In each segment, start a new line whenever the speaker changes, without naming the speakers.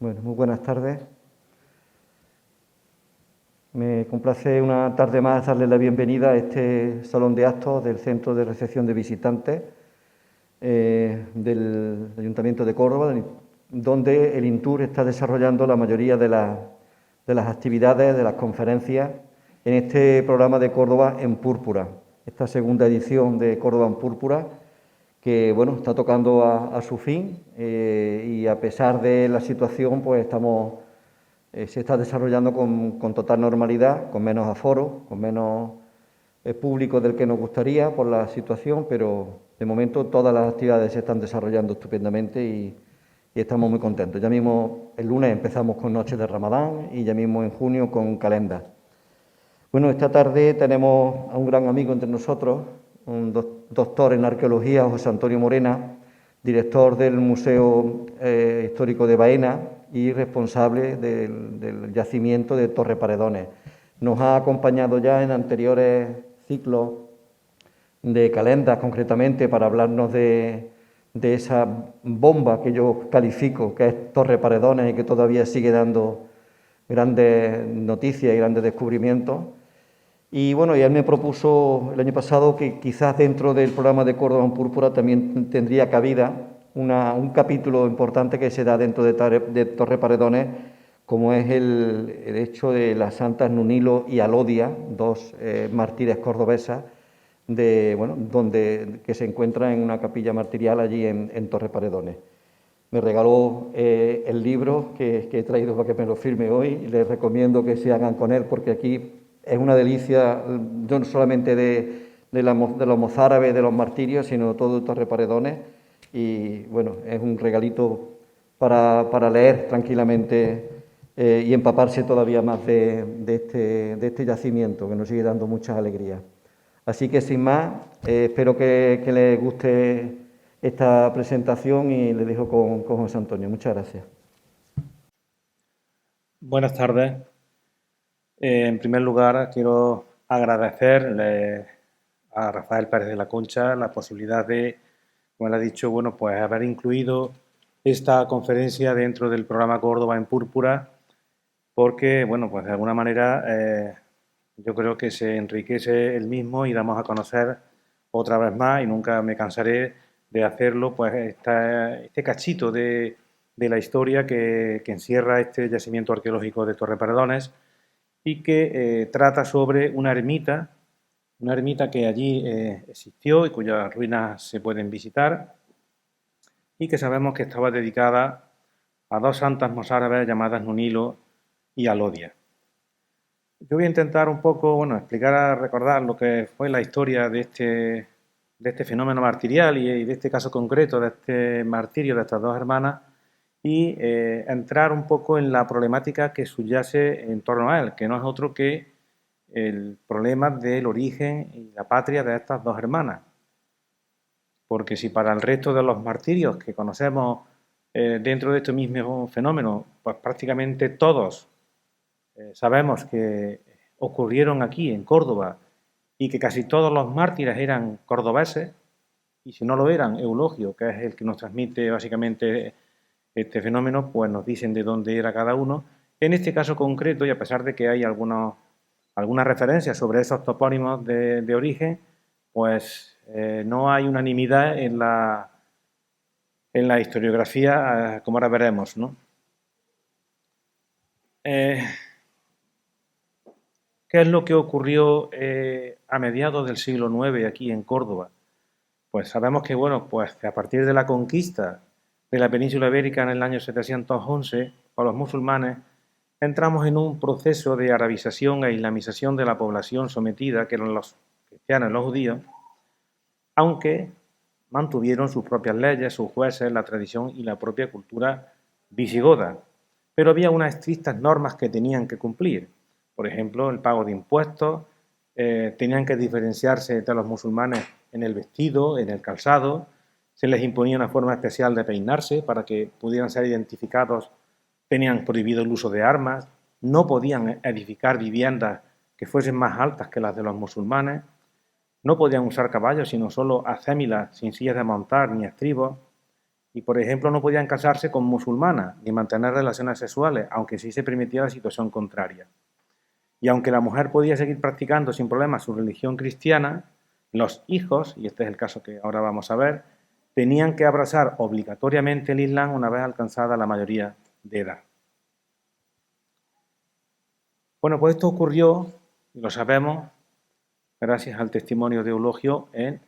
Bueno, muy buenas tardes. Me complace una tarde más darle la bienvenida a este salón de actos del Centro de Recepción de Visitantes del Ayuntamiento de Córdoba, donde el INTUR está desarrollando la mayoría de las actividades, de las conferencias, en este programa de Córdoba en Púrpura, esta segunda edición de Córdoba en Púrpura, que bueno, está tocando a su fin y a pesar de la situación, pues se está desarrollando con total normalidad, con menos aforo, con menos público del que nos gustaría por la situación, pero de momento todas las actividades se están desarrollando estupendamente y estamos muy contentos. Ya mismo el lunes empezamos con Noches de Ramadán y ya mismo en junio con Calenda. Bueno, esta tarde tenemos a un gran amigo entre nosotros, un doctor en arqueología, José Antonio Morena, director del Museo Histórico de Baena y responsable del yacimiento de Torre Paredones. Nos ha acompañado ya en anteriores ciclos de calendas, concretamente, para hablarnos de esa bomba que yo califico, que es Torre Paredones y que todavía sigue dando grandes noticias y grandes descubrimientos. Y bueno, y él me propuso el año pasado que quizás dentro del programa de Córdoba en Púrpura también tendría cabida un capítulo importante que se da dentro de Torre Paredones, como es el hecho de las santas Nunilo y Alodia, dos mártires cordobesas, que se encuentran en una capilla martirial allí en Torre Paredones. Me regaló el libro que he traído para que me lo firme hoy y les recomiendo que se hagan con él porque aquí es una delicia, no solamente de los mozárabes, de los martirios, sino todo Torre Paredones y bueno, es un regalito para leer tranquilamente y empaparse todavía más de este yacimiento que nos sigue dando muchas alegrías. Así que sin más, espero que les guste esta presentación y le dejo con José Antonio. Muchas gracias.
Buenas tardes. En primer lugar, quiero agradecerle a Rafael Pérez de la Concha la posibilidad de, como él ha dicho, bueno, pues haber incluido esta conferencia dentro del programa Córdoba en Púrpura, porque, bueno, pues de alguna manera yo creo que se enriquece el mismo y damos a conocer otra vez más, y nunca me cansaré de hacerlo, pues este cachito de la historia que encierra este yacimiento arqueológico de Torre Paredones y que trata sobre una ermita que allí existió y cuyas ruinas se pueden visitar y que sabemos que estaba dedicada a dos santas mozárabes llamadas Nunilo y Alodia. Yo voy a intentar un poco, bueno, explicar, recordar lo que fue la historia de este fenómeno martirial y de este caso concreto, de este martirio de estas dos hermanas, y entrar un poco en la problemática que subyace en torno a él, que no es otro que el problema del origen y la patria de estas dos hermanas. Porque si para el resto de los martirios que conocemos dentro de este mismo fenómeno, pues prácticamente todos sabemos que ocurrieron aquí en Córdoba y que casi todos los mártires eran cordobeses, y si no lo eran, Eulogio, que es el que nos transmite básicamente este fenómeno, pues nos dicen de dónde era cada uno. En este caso concreto, y a pesar de que hay algunas referencias sobre esos topónimos de origen, pues no hay unanimidad en la historiografía, como ahora veremos, ¿no? ¿Qué es lo que ocurrió a mediados del siglo IX aquí en Córdoba? Pues sabemos que, bueno, pues a partir de la conquista de la península ibérica en el año 711 por los musulmanes, entramos en un proceso de arabización e islamización de la población sometida, que eran los cristianos y los judíos, aunque mantuvieron sus propias leyes, sus jueces, la tradición y la propia cultura visigoda. Pero había unas estrictas normas que tenían que cumplir. Por ejemplo, el pago de impuestos, tenían que diferenciarse de los musulmanes en el vestido, en el calzado, se les imponía una forma especial de peinarse para que pudieran ser identificados, tenían prohibido el uso de armas, no podían edificar viviendas que fuesen más altas que las de los musulmanes, no podían usar caballos, sino solo acémilas sin sillas de montar ni estribos, y, por ejemplo, no podían casarse con musulmanas ni mantener relaciones sexuales, aunque sí se permitía la situación contraria. Y aunque la mujer podía seguir practicando sin problemas su religión cristiana, los hijos, y este es el caso que ahora vamos a ver, tenían que abrazar obligatoriamente el Islam una vez alcanzada la mayoría de edad. Bueno, pues esto ocurrió, y lo sabemos, gracias al testimonio de Eulogio en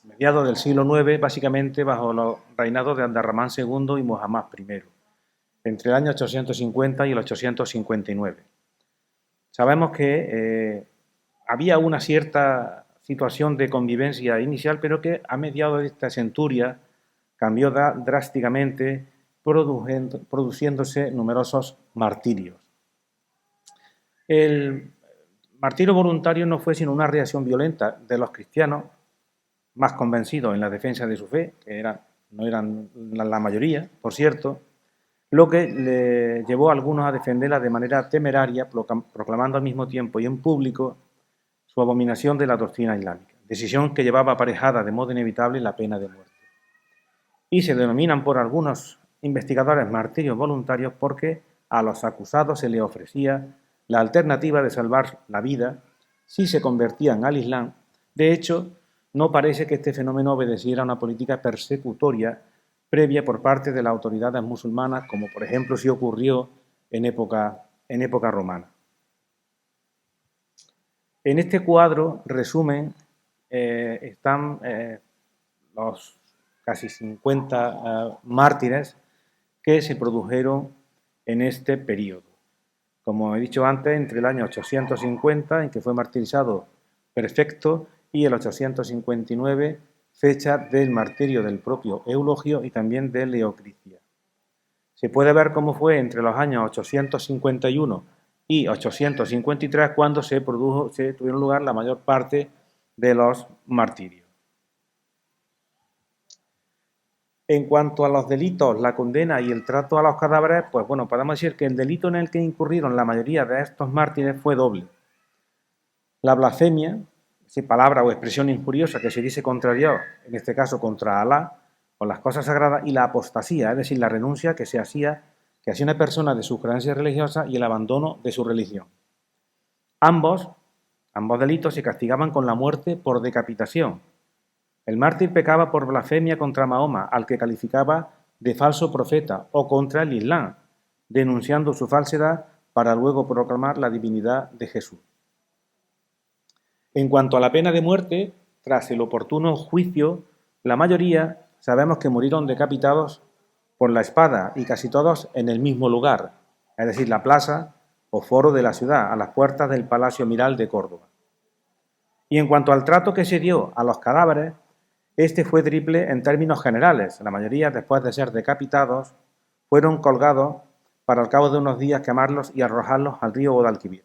mediados del siglo IX, básicamente bajo los reinados de Abderramán II y Muhammad I, entre el año 850 y el 859. Sabemos que había una cierta situación de convivencia inicial, pero que a mediados de esta centuria cambió drásticamente, produciéndose numerosos martirios. El martirio voluntario no fue sino una reacción violenta de los cristianos, más convencidos en la defensa de su fe, que no eran la mayoría, por cierto, lo que le llevó a algunos a defenderla de manera temeraria, proclamando al mismo tiempo y en público su abominación de la doctrina islámica, decisión que llevaba aparejada de modo inevitable la pena de muerte. Y se denominan por algunos investigadores martirios voluntarios porque a los acusados se les ofrecía la alternativa de salvar la vida si se convertían al Islam. De hecho, no parece que este fenómeno obedeciera a una política persecutoria previa por parte de las autoridades musulmanas, como por ejemplo sí ocurrió en época romana. En este cuadro, resumen, están los casi 50 mártires que se produjeron en este periodo. Como he dicho antes, entre el año 850, en que fue martirizado Perfecto, y el 859, fecha del martirio del propio Eulogio y también de Leocricia. Se puede ver cómo fue entre los años 851 y 853 cuando se tuvieron lugar la mayor parte de los martirios. En cuanto a los delitos, la condena y el trato a los cadáveres, pues bueno, podemos decir que el delito en el que incurrieron la mayoría de estos mártires fue doble. La blasfemia, palabra o expresión injuriosa que se dice contra Dios, en este caso contra Alá, o las cosas sagradas, y la apostasía, es decir, la renuncia que hacía una persona de sus creencias religiosas y el abandono de su religión. Ambos delitos se castigaban con la muerte por decapitación. El mártir pecaba por blasfemia contra Mahoma, al que calificaba de falso profeta, o contra el Islam, denunciando su falsedad para luego proclamar la divinidad de Jesús. En cuanto a la pena de muerte, tras el oportuno juicio, la mayoría sabemos que murieron decapitados por la espada y casi todos en el mismo lugar, es decir, la plaza o foro de la ciudad, a las puertas del Palacio Miral de Córdoba. Y en cuanto al trato que se dio a los cadáveres, este fue triple en términos generales. La mayoría, después de ser decapitados, fueron colgados para al cabo de unos días quemarlos y arrojarlos al río Guadalquivir.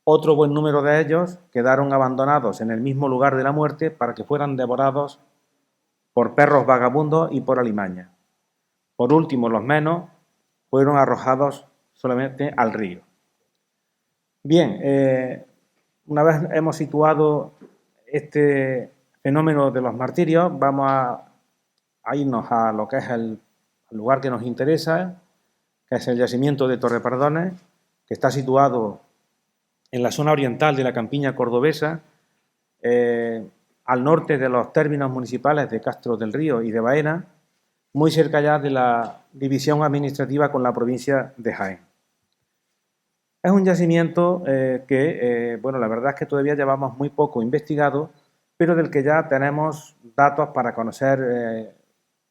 Otro buen número de ellos quedaron abandonados en el mismo lugar de la muerte para que fueran devorados por perros vagabundos y por alimañas. Por último, los menos fueron arrojados solamente al río. Bien, una vez hemos situado este fenómeno de los martirios, vamos a irnos a lo que es el lugar que nos interesa, que es el yacimiento de Torrepardones, que está situado en la zona oriental de la campiña cordobesa, al norte de los términos municipales de Castro del Río y de Baena, muy cerca ya de la división administrativa con la provincia de Jaén. Es un yacimiento que, bueno, la verdad es que todavía llevamos muy poco investigado, pero del que ya tenemos datos para conocer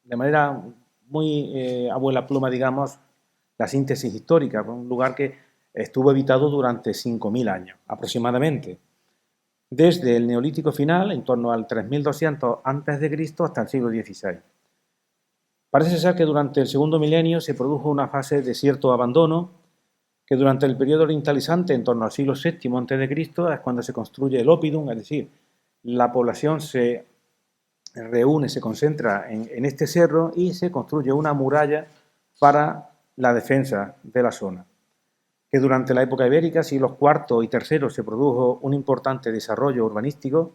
de manera muy abuela pluma, digamos, la síntesis histórica. Un lugar que estuvo habitado durante 5.000 años aproximadamente, desde el Neolítico final, en torno al 3200 a.C., hasta el siglo XVI. Parece ser que durante el segundo milenio se produjo una fase de cierto abandono, que durante el periodo orientalizante, en torno al siglo VII a.C., es cuando se construye el Oppidum, es decir, la población se reúne, se concentra en este cerro y se construye una muralla para la defensa de la zona. Que durante la época ibérica, siglos IV y III, se produjo un importante desarrollo urbanístico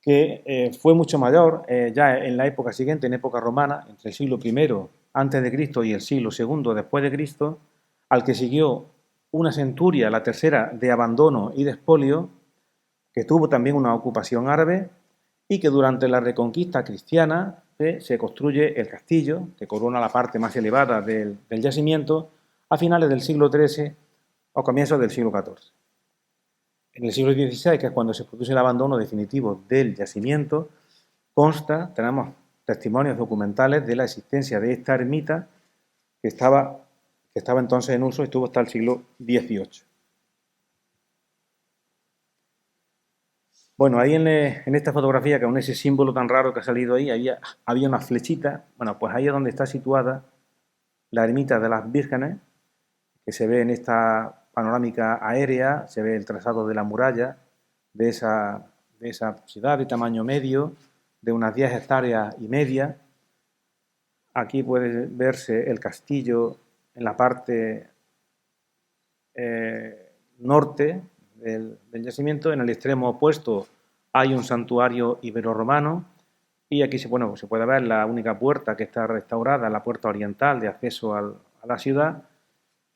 que fue mucho mayor ya en la época siguiente, en época romana, entre el siglo I antes de Cristo y el siglo II después de Cristo, al que siguió una centuria, la tercera, de abandono y de expolio, que tuvo también una ocupación árabe y que durante la reconquista cristiana se construye el castillo, que corona la parte más elevada del yacimiento, a finales del siglo XIII o comienzos del siglo XIV. En el siglo XVI, que es cuando se produce el abandono definitivo del yacimiento, tenemos testimonios documentales de la existencia de esta ermita que estaba entonces en uso y estuvo hasta el siglo XVIII. Bueno, ahí en esta fotografía, con ese símbolo tan raro que ha salido ahí, había una flechita. Bueno, pues ahí es donde está situada la ermita de las Vírgenes, que se ve en esta panorámica aérea, se ve el trazado de la muralla de esa ciudad de tamaño medio, de unas 10 hectáreas y media. Aquí puede verse el castillo en la parte norte del yacimiento. En el extremo opuesto hay un santuario ibero-romano y aquí se puede ver la única puerta que está restaurada, la puerta oriental de acceso a la ciudad.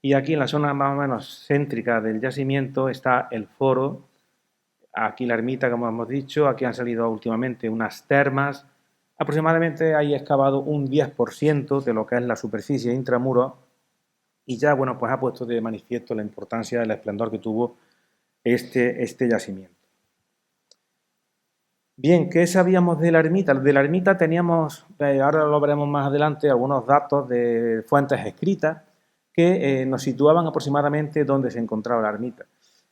Y aquí en la zona más o menos céntrica del yacimiento está el foro, aquí la ermita, como hemos dicho, aquí han salido últimamente unas termas. Aproximadamente hay excavado un 10% de lo que es la superficie intramuros y ya, bueno, pues ha puesto de manifiesto la importancia del esplendor que tuvo este yacimiento. Bien, ¿qué sabíamos de la ermita? De la ermita teníamos, ahora lo veremos más adelante, algunos datos de fuentes escritas que nos situaban aproximadamente dónde se encontraba la ermita.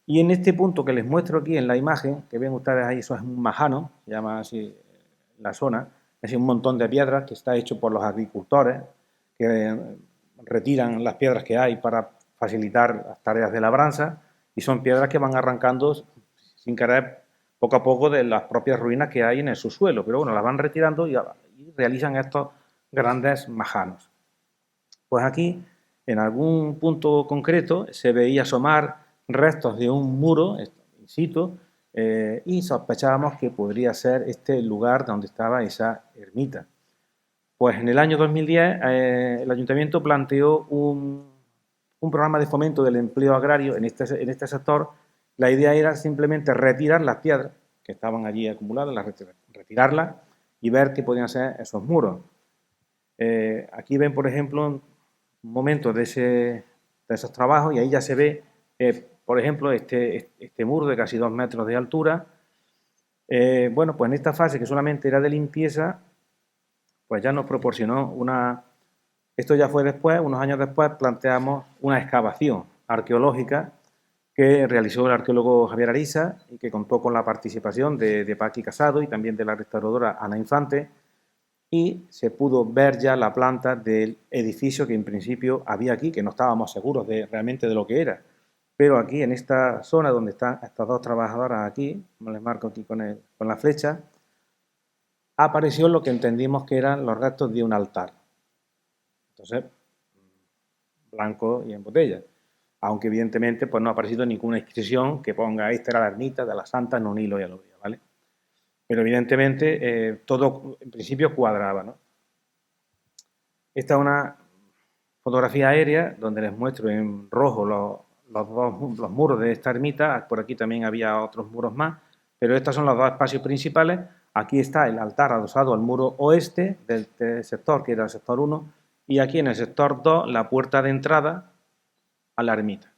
Y en este punto que les muestro aquí en la imagen, que ven ustedes ahí, eso es un majano, se llama así la zona, es un montón de piedras que está hecho por los agricultores, que retiran las piedras que hay para facilitar las tareas de labranza, y son piedras que van arrancando sin querer poco a poco de las propias ruinas que hay en el subsuelo, pero bueno, las van retirando y realizan estos grandes majanos. Pues aquí, en algún punto concreto, se veía asomar restos de un muro in situ y sospechábamos que podría ser este el lugar donde estaba esa ermita. Pues en el año 2010 el ayuntamiento planteó un programa de fomento del empleo agrario en este sector. La idea era simplemente retirar las piedras que estaban allí acumuladas, retirarlas y ver qué podían ser esos muros. Aquí ven, por ejemplo, un momento de esos trabajos y ahí ya se ve, por ejemplo, este muro de casi 2 metros de altura. Bueno, pues en esta fase que solamente era de limpieza, pues ya nos proporcionó esto ya fue después, unos años después, planteamos una excavación arqueológica que realizó el arqueólogo Javier Ariza y que contó con la participación de Paqui Casado y también de la restauradora Ana Infante, y se pudo ver ya la planta del edificio que en principio había aquí, que no estábamos seguros realmente de lo que era. Pero aquí, en esta zona donde están estas dos trabajadoras aquí, como les marco aquí con la flecha, apareció lo que entendimos que eran los restos de un altar. Entonces, blanco y en botella. Aunque evidentemente pues no ha aparecido ninguna inscripción que ponga esta era la ermita de la Santa en un hilo y aluvia, ¿vale? Pero evidentemente todo en principio cuadraba, ¿no? Esta es una fotografía aérea donde les muestro en rojo los muros de esta ermita. Por aquí también había otros muros más, pero estos son los dos espacios principales. Aquí está el altar adosado al muro oeste del sector, que era el sector 1, y aquí en el sector 2 la puerta de entrada a la ermita.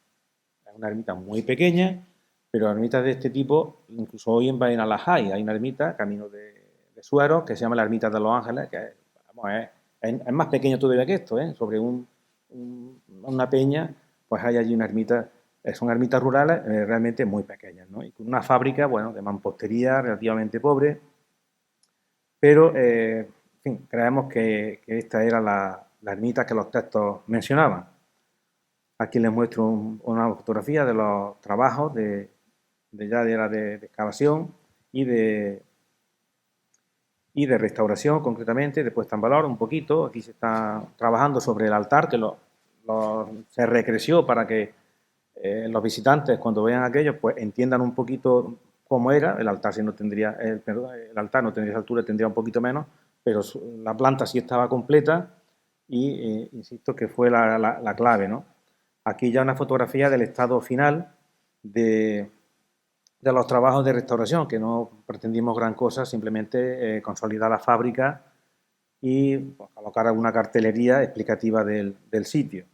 Es una ermita muy pequeña, pero ermitas de este tipo, incluso hoy en Baena las hay. Hay una ermita, camino de Suero, que se llama la Ermita de los Ángeles, que es más pequeña todavía que esto, ¿eh? Sobre una peña, pues hay allí una ermita, son ermitas rurales realmente muy pequeñas, ¿no? Y con una fábrica, bueno, de mampostería relativamente pobre, pero, en fin, creemos que esta era la ermita que los textos mencionaban. Aquí les muestro una fotografía de los trabajos de excavación y de restauración, concretamente, de puesta en valor un poquito. Aquí se está trabajando sobre el altar, que se recreció para que los visitantes, cuando vean aquello, pues entiendan un poquito como era. El altar, si no tendría, el altar no tendría esa altura, tendría un poquito menos, pero la planta sí estaba completa y insisto que fue la clave, ¿no? Aquí ya una fotografía del estado final de los trabajos de restauración, que no pretendimos gran cosa, simplemente consolidar la fábrica y pues, colocar alguna cartelería explicativa del sitio.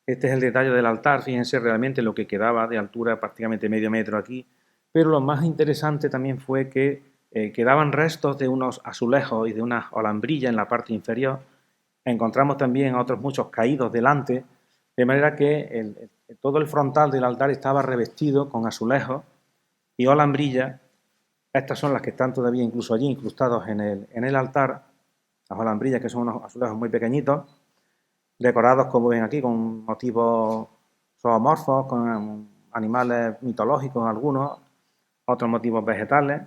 Este es el detalle del altar, fíjense realmente lo que quedaba de altura, prácticamente medio metro aquí, pero lo más interesante también fue que quedaban restos de unos azulejos y de una olambrilla en la parte inferior. Encontramos también otros muchos caídos delante, de manera que todo el frontal del altar estaba revestido con azulejos y olambrillas. Estas son las que están todavía incluso allí incrustados en el altar, las olambrillas, que son unos azulejos muy pequeñitos, decorados, como ven aquí, con motivos zoomorfos, con animales mitológicos algunos, otros motivos vegetales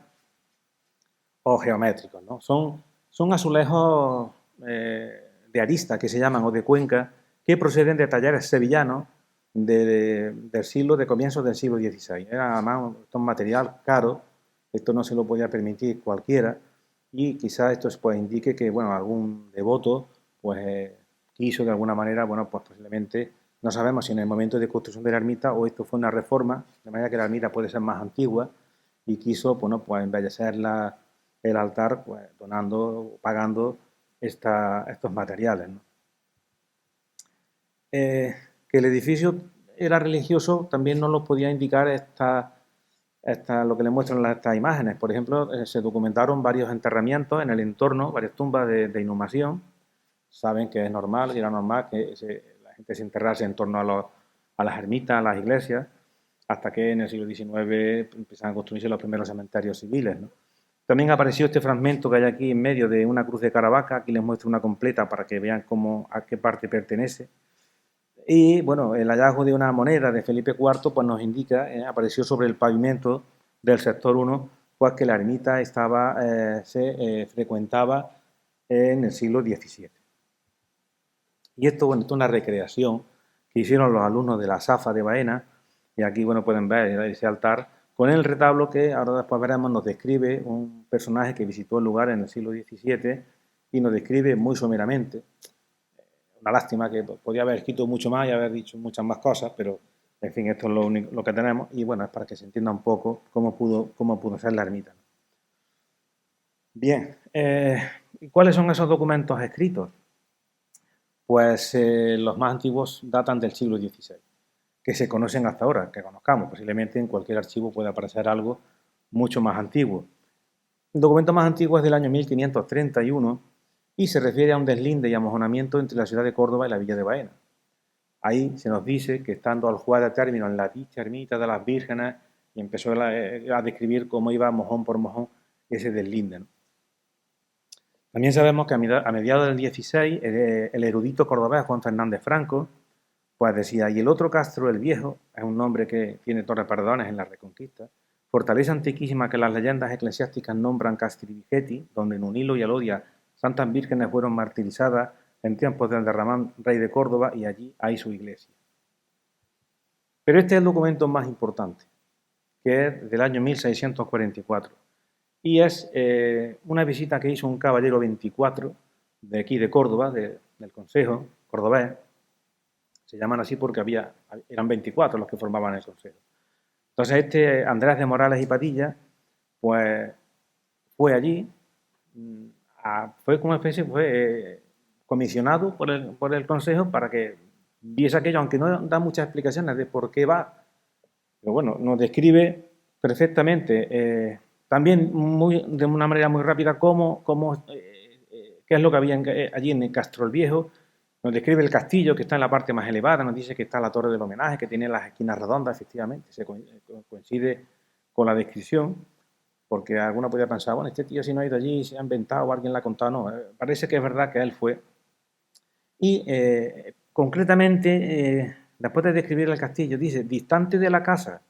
o geométricos, ¿no? Son azulejos de arista, que se llaman, o de cuenca, que proceden de talleres sevillanos de comienzos del siglo XVI. Era además un material caro, esto no se lo podía permitir cualquiera, y quizás esto pues indique que, bueno, algún devoto pues quiso de alguna manera, bueno, pues posiblemente, no sabemos si en el momento de construcción de la ermita o esto fue una reforma, de manera que la ermita puede ser más antigua, y quiso, bueno, pues embellecer el altar, pues donando, pagando estos materiales, ¿no? Que el edificio era religioso también nos lo podía indicar lo que le muestran estas imágenes. Por ejemplo, se documentaron varios enterramientos en el entorno, varias tumbas de inhumación. Saben que es normal, y era normal que la gente se enterrase en torno a las ermitas, a las iglesias, hasta que en el siglo XIX empezaron a construirse los primeros cementerios civiles, ¿no? También apareció este fragmento que hay aquí en medio de una cruz de Caravaca. Aquí les muestro una completa para que vean a qué parte pertenece. Y bueno, el hallazgo de una moneda de Felipe IV pues nos indica, apareció sobre el pavimento del sector 1, pues que la ermita se frecuentaba en el siglo XVII. Y esto, bueno, esto es una recreación que hicieron los alumnos de la Safa de Baena, y aquí, bueno, pueden ver ese altar con el retablo que ahora después veremos nos describe un personaje que visitó el lugar en el siglo XVII y nos describe muy someramente. Una lástima, que podía haber escrito mucho más y haber dicho muchas más cosas, pero en fin, esto es lo que tenemos, y bueno, es para que se entienda un poco cómo pudo ser la ermita. Bien, ¿cuáles son esos documentos escritos? Pues los más antiguos datan del siglo XVI, que se conocen hasta ahora, que conozcamos. Posiblemente en cualquier archivo puede aparecer algo mucho más antiguo. El documento más antiguo es del año 1531 y se refiere a un deslinde y amojonamiento entre la ciudad de Córdoba y la villa de Baena. Ahí se nos dice que estando al jugar de término en la dicha ermita de las vírgenes, y empezó a describir cómo iba mojón por mojón ese deslinde, ¿no? También sabemos que a mediados del 16, el erudito cordobés Juan Fernández Franco, pues decía: y el otro Castro el Viejo, es un nombre que tiene Torre Perdones en la Reconquista, fortaleza antiquísima que las leyendas eclesiásticas nombran Castrivigeti, donde en Unilo y Alodia santas vírgenes fueron martirizadas en tiempos del Derramán, rey de Córdoba, y allí hay su iglesia. Pero este es el documento más importante, que es del año 1644, y es una visita que hizo un caballero 24 de aquí de Córdoba, del Consejo cordobés. Se llaman así porque eran 24 los que formaban el Consejo. Entonces Andrés de Morales y Padilla, pues fue allí, fue como una especie, comisionado por el Consejo para que viese aquello, aunque no da muchas explicaciones de por qué va, pero bueno, nos describe perfectamente, también de una manera muy rápida, qué es lo que había allí en el Castro el Viejo. Nos describe el castillo, que está en la parte más elevada, nos dice que está la torre del homenaje, que tiene las esquinas redondas, efectivamente, se coincide con la descripción, porque alguno podría pensar, bueno, este tío si no ha ido allí, se ha inventado o alguien le ha contado. No, parece que es verdad que él fue. Y concretamente, después de describir el castillo, dice: distante de la casa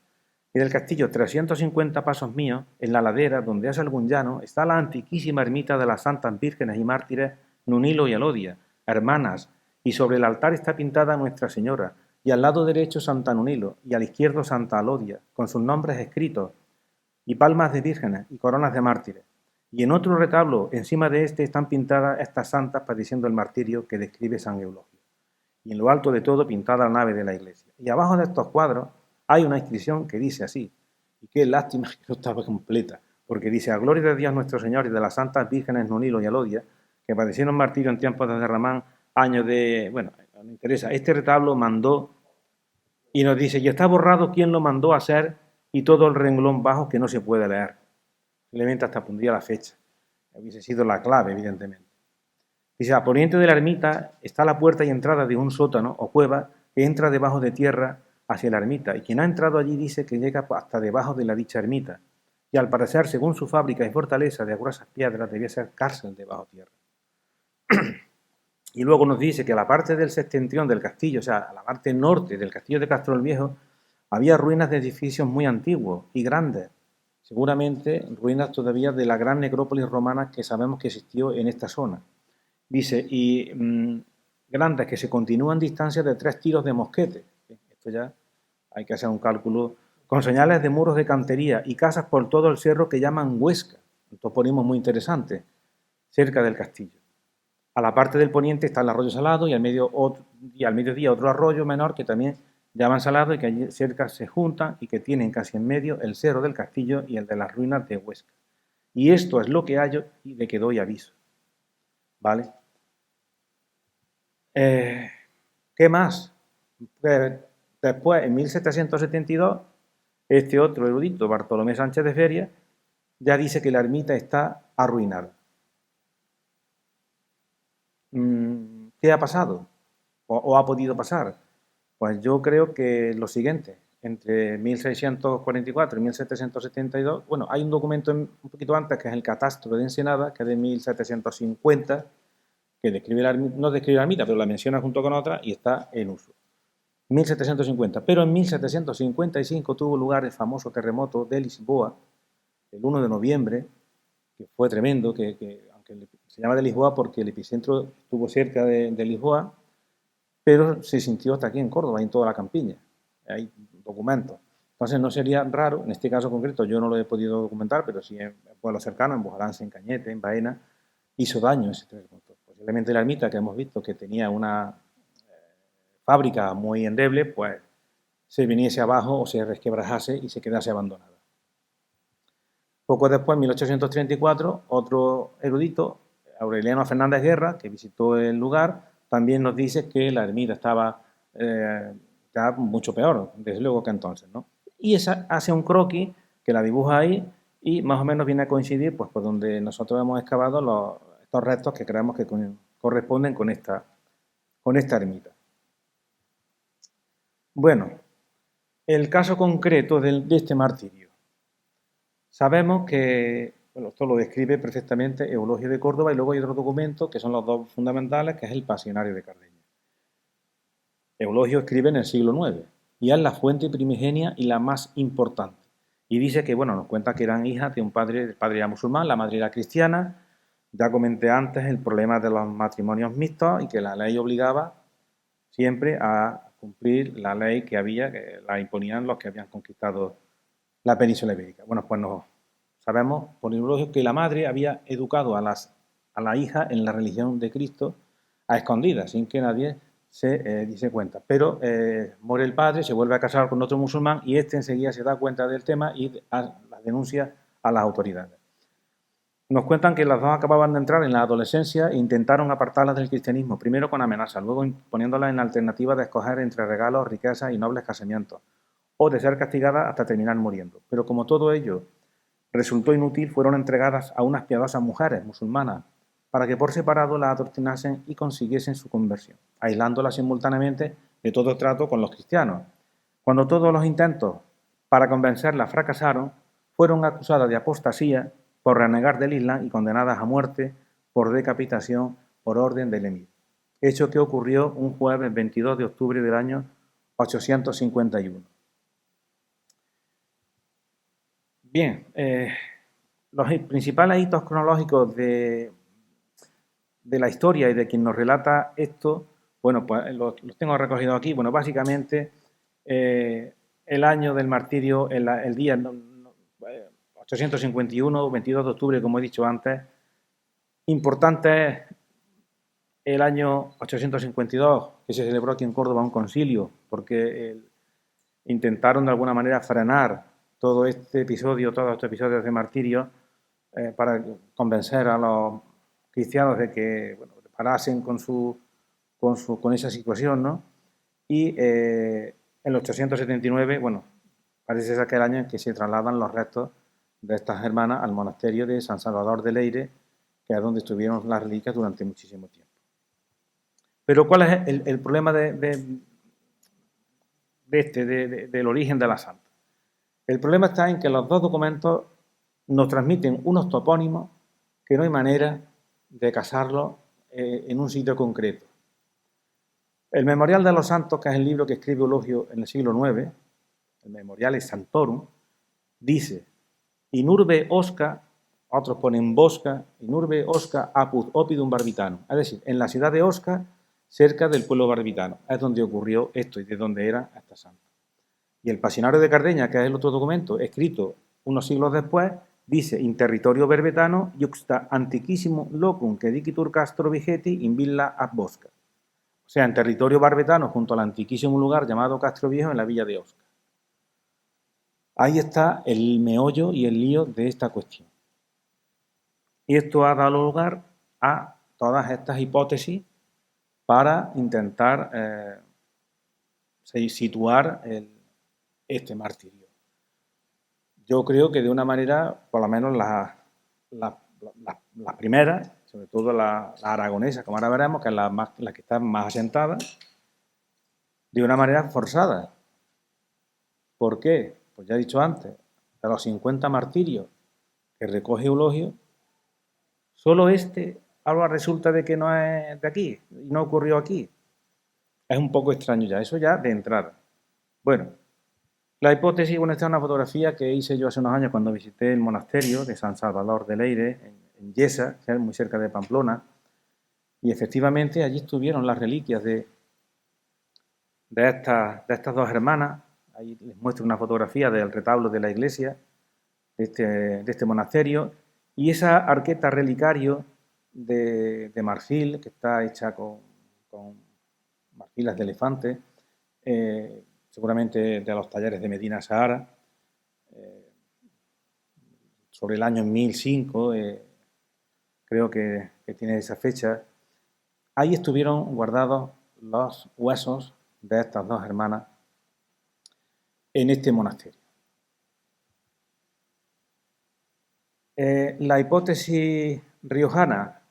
y del castillo 350 pasos míos, en la ladera, donde es algún llano, está la antiquísima ermita de las santas vírgenes y mártires Nunilo y Alodia, hermanas, y sobre el altar está pintada Nuestra Señora, y al lado derecho Santa Nunilo, y al izquierdo Santa Alodia, con sus nombres escritos, y palmas de vírgenes y coronas de mártires. Y en otro retablo, encima de este, están pintadas estas santas padeciendo el martirio que describe San Eulogio. Y en lo alto de todo, pintada la nave de la iglesia. Y abajo de estos cuadros hay una inscripción que dice así, y qué lástima que no estaba completa, porque dice: a gloria de Dios nuestro Señor y de las santas vírgenes Nunilo y Alodia, que padecieron martirio en tiempos de Ramán, años de... Bueno, no me interesa. Este retablo mandó, y nos dice, y está borrado quién lo mandó a hacer, y todo el renglón bajo que no se puede leer. Simplemente hasta pondría la fecha. Hubiese sido la clave, evidentemente. Dice: a poniente de la ermita está la puerta y entrada de un sótano o cueva que entra debajo de tierra hacia la ermita, y quien ha entrado allí dice que llega hasta debajo de la dicha ermita, y al parecer, según su fábrica y fortaleza de gruesas piedras, debía ser cárcel debajo tierra. Y luego nos dice que a la parte del septentrión del castillo, o sea, a la parte norte del castillo de Castro el Viejo, había ruinas de edificios muy antiguos y grandes, seguramente ruinas todavía de la gran necrópolis romana que sabemos que existió en esta zona. Dice, y grandes que se continúan distancias de 3 tiros de mosquete. Esto ya hay que hacer un cálculo. Con señales de muros de cantería y casas por todo el cerro que llaman Huesca, un topónimo muy interesante, cerca del castillo. A la parte del poniente está el arroyo Salado y al mediodía otro arroyo menor que también llaman Salado y que allí cerca se juntan y que tienen casi en medio el cerro del castillo y el de las ruinas de Huesca. Y esto es lo que hallo y de que doy aviso. ¿Vale? ¿Qué más? Después, en 1772, este otro erudito, Bartolomé Sánchez de Feria, ya dice que la ermita está arruinada. ¿Qué ha pasado? ¿O ha podido pasar? Pues yo creo que lo siguiente, entre 1644 y 1772, bueno, hay un documento un poquito antes que es el Catastro de Ensenada, que es de 1750, que describe no describe la ermita, pero la menciona junto con otra y está en uso. 1750, pero en 1755 tuvo lugar el famoso terremoto de Lisboa, el 1 de noviembre, que fue tremendo, aunque se llama de Lisboa porque el epicentro estuvo cerca de Lisboa, pero se sintió hasta aquí en Córdoba, en toda la campiña. Hay documentos. Entonces no sería raro, en este caso concreto yo no lo he podido documentar, pero sí en pueblos cercanos, en Bojalance, en Cañete, en Baena, hizo daño ese terremoto. Posiblemente la ermita que hemos visto que tenía una fábrica muy endeble, pues se viniese abajo o se resquebrajase y se quedase abandonada. Poco después, en 1834, otro erudito, Aureliano Fernández Guerra, que visitó el lugar, también nos dice que la ermita estaba ya mucho peor, desde luego que entonces, ¿no? Y esa hace un croquis que la dibuja ahí y más o menos viene a coincidir pues, por donde nosotros hemos excavado estos restos que creemos que corresponden con esta ermita. Bueno, el caso concreto de este martirio. Sabemos que, bueno, esto lo describe perfectamente Eulogio de Córdoba y luego hay otro documento que son los dos fundamentales, que es el Pasionario de Cardeña. Eulogio escribe en el siglo IX y es la fuente primigenia y la más importante. Y dice que, bueno, nos cuenta que eran hijas de un padre, el padre era musulmán, la madre era cristiana. Ya comenté antes el problema de los matrimonios mixtos y que la ley obligaba siempre a cumplir la ley que la imponían los que habían conquistado la península ibérica. Bueno, pues sabemos por Eulogio que la madre había educado a la hija en la religión de Cristo a escondidas, sin que nadie se diese cuenta. Pero muere el padre, se vuelve a casar con otro musulmán y este enseguida se da cuenta del tema y la denuncia a las autoridades. Nos cuentan que las dos acababan de entrar en la adolescencia e intentaron apartarlas del cristianismo, primero con amenazas, luego poniéndolas en alternativa de escoger entre regalos, riquezas y nobles casamientos, o de ser castigadas hasta terminar muriendo. Pero como todo ello resultó inútil, fueron entregadas a unas piadosas mujeres musulmanas para que por separado las adoctrinasen y consiguiesen su conversión, aislándolas simultáneamente de todo trato con los cristianos. Cuando todos los intentos para convencerlas fracasaron, fueron acusadas de apostasía por renegar del Islam y condenadas a muerte por decapitación por orden del emir. Hecho que ocurrió un jueves 22 de octubre del año 851. Bien, los principales hitos cronológicos de la historia y de quien nos relata esto, Bueno, pues los tengo recogidos aquí. Bueno, básicamente el año del martirio, el día 851, 22 de octubre, como he dicho antes. Importante es el año 852, que se celebró aquí en Córdoba un concilio, porque intentaron de alguna manera frenar todos estos episodios de martirio para convencer a los cristianos de que parasen con esa situación, ¿no? Y en el 879, bueno, parece ser aquel año en que se trasladan los restos de estas hermanas al monasterio de San Salvador de Leyre, que es donde estuvieron las reliquias durante muchísimo tiempo. Pero ¿cuál es el problema del origen de la santa? El problema está en que los dos documentos nos transmiten unos topónimos que no hay manera de casarlos en un sitio concreto. El Memorial de los Santos, que es el libro que escribe Eulogio en el siglo IX, el Memoriale Santorum, dice: in urbe Osca, otros ponen Bosca, in urbe Osca apud oppidum Barbitanum, es decir, en la ciudad de Osca, cerca del pueblo barbitano, es donde ocurrió esto y de donde era esta santa. Y el Pasionario de Cardeña, que es el otro documento escrito unos siglos después, dice: in territorio berbetano iuxta antiquissimo locum que dicitur Castro Vigeti in villa ab Bosca. O sea, en territorio barbetano, junto al antiquísimo lugar llamado Castro Viejo, en la villa de Osca. Ahí está el meollo y el lío de esta cuestión. Y esto ha dado lugar a todas estas hipótesis para intentar situar este martirio. Yo creo que de una manera, por lo menos las primeras, sobre todo la aragonesa, como ahora veremos, que es la que está más asentada, de una manera forzada. ¿Por qué? Pues ya he dicho antes, de los 50 martirios que recoge Eulogio, solo ahora resulta de que no es de aquí, y no ocurrió aquí. Es un poco extraño ya, eso ya de entrada. Bueno, la hipótesis, bueno, esta es una fotografía que hice yo hace unos años cuando visité el monasterio de San Salvador de Leyre, en Yesa, que es muy cerca de Pamplona, y efectivamente allí estuvieron las reliquias de estas dos hermanas. Ahí les muestro una fotografía del retablo de la iglesia de este monasterio, y esa arqueta relicario de marfil, que está hecha con marfilas de elefante, seguramente de los talleres de Medina Sahara, sobre el año 1005, creo que tiene esa fecha. Ahí estuvieron guardados los huesos de estas dos hermanas en este monasterio. La hipótesis riojana,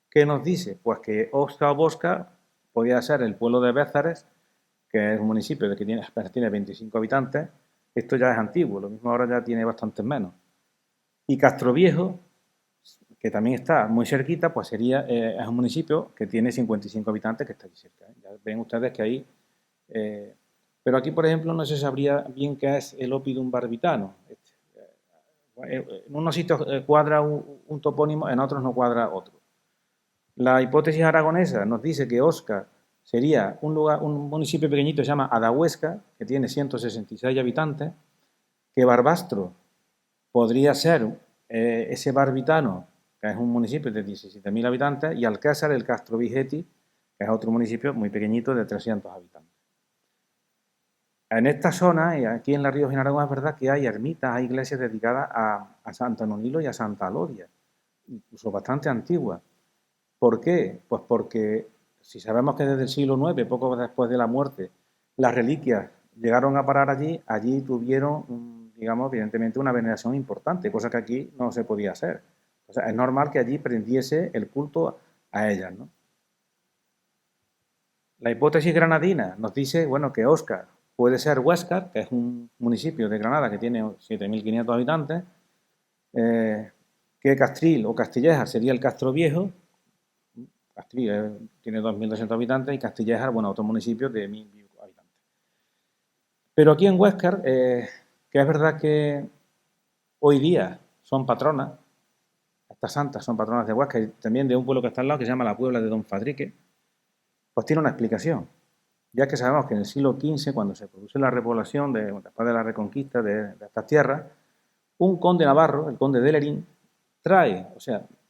¿qué nos dice? Pues que Osca o Bosca podía ser el pueblo de Bézares, que es un municipio que tiene 25 habitantes. Esto ya es antiguo, lo mismo ahora ya tiene bastantes menos. Y Castroviejo, que también está muy cerquita, pues es un municipio que tiene 55 habitantes, que está aquí cerca. Ya ven ustedes que ahí... pero aquí, por ejemplo, no se sabría bien qué es el Oppidum Barbitano. En unos sitios cuadra un topónimo, en otros no cuadra otro. La hipótesis aragonesa nos dice que Osca sería un municipio pequeñito que se llama Adahuesca, que tiene 166 habitantes, que Barbastro podría ser ese Barbitano, que es un municipio de 17.000 habitantes, y Alcázar, el Castro Vigeti, que es otro municipio muy pequeñito de 300 habitantes. En esta zona, y aquí en la Rioja y en Aragón, es verdad que hay ermitas, hay iglesias dedicadas a Santo Nonilo y a Santa Alodia, incluso bastante antiguas. ¿Por qué? Pues porque si sabemos que desde el siglo IX, poco después de la muerte, las reliquias llegaron a parar allí tuvieron, digamos, evidentemente una veneración importante, cosa que aquí no se podía hacer. O sea, es normal que allí prendiese el culto a ellas, ¿no? La hipótesis granadina nos dice, bueno, que Óscar puede ser Huéscar, que es un municipio de Granada que tiene 7.500 habitantes, que Castril o Castillejar sería el Castro Viejo. Castril tiene 2.200 habitantes y Castillejar, bueno, otro municipio de 1.000 habitantes. Pero aquí en Huéscar, que es verdad que hoy día son patronas, estas santas son patronas de Huéscar y también de un pueblo que está al lado que se llama la Puebla de Don Fadrique, pues tiene una explicación. Ya que sabemos que en el siglo XV, cuando se produce la repoblación, después de la reconquista de estas tierras, un conde navarro, el conde de Lerín, trae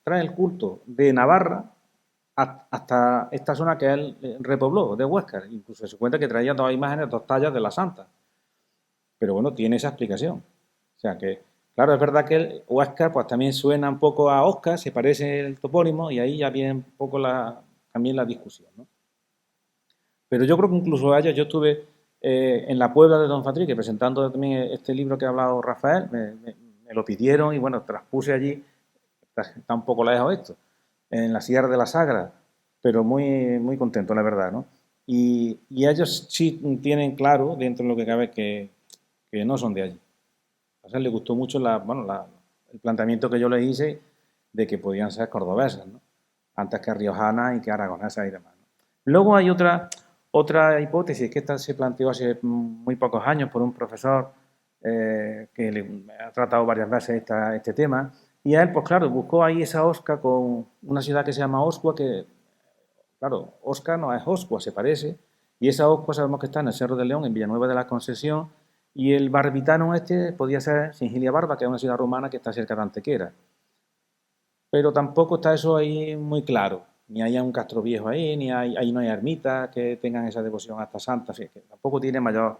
el culto de Navarra hasta esta zona que él repobló, de Huéscar. Incluso se cuenta que traía 2 imágenes, 2 tallas de la Santa. Pero bueno, tiene esa explicación. O sea que, claro, es verdad que el Huéscar pues también suena un poco a Oscar, se parece el topónimo, y ahí ya viene un poco también la discusión, ¿no? Pero yo creo que incluso yo estuve en la Puebla de Don Fatrique presentando también este libro que ha hablado Rafael, me lo pidieron y bueno, transpuse allí, está un poco lejos esto, en la Sierra de la Sagra, pero muy, muy contento, la verdad, ¿no? Y ellos sí tienen claro, dentro de lo que cabe, que no son de allí. A ellos les gustó mucho el planteamiento que yo les hice de que podían ser cordobesas, ¿no? Antes que riojanas y que aragonesas y demás, ¿no? Luego hay otra hipótesis que esta se planteó hace muy pocos años por un profesor que ha tratado varias veces este tema, y a él, pues claro, buscó ahí esa Osca con una ciudad que se llama Oscua, que, claro, Osca no es Oscua, se parece, y esa Oscua sabemos que está en el Cerro de León, en Villanueva de la Concesión, y el barbitano este podía ser Singilia Barba, que es una ciudad romana que está cerca de Antequera. Pero tampoco está eso ahí muy claro. Ni hay un Castro Viejo ahí, ni ahí no hay ermitas que tengan esa devoción hasta santa, así que tampoco tiene mayor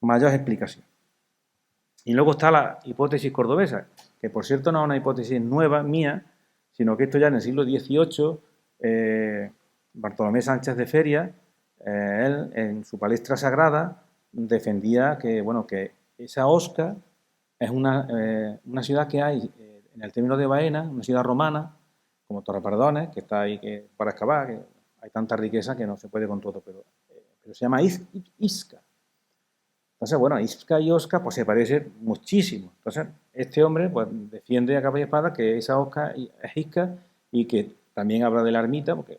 explicación. Y luego está la hipótesis cordobesa, que por cierto no es una hipótesis nueva mía, sino que esto ya en el siglo XVIII, Bartolomé Sánchez de Feria, él en su palestra sagrada defendía que, bueno, que esa Osca es una ciudad que hay en el término de Baena, una ciudad romana, como Torrepardones, que está ahí para excavar, que hay tanta riqueza que no se puede con todo, pero se llama Isca. Entonces, bueno, Isca y Osca pues se parecen muchísimo. Entonces, este hombre pues defiende a capa y espada que esa Osca es Isca y que también habla de la ermita, porque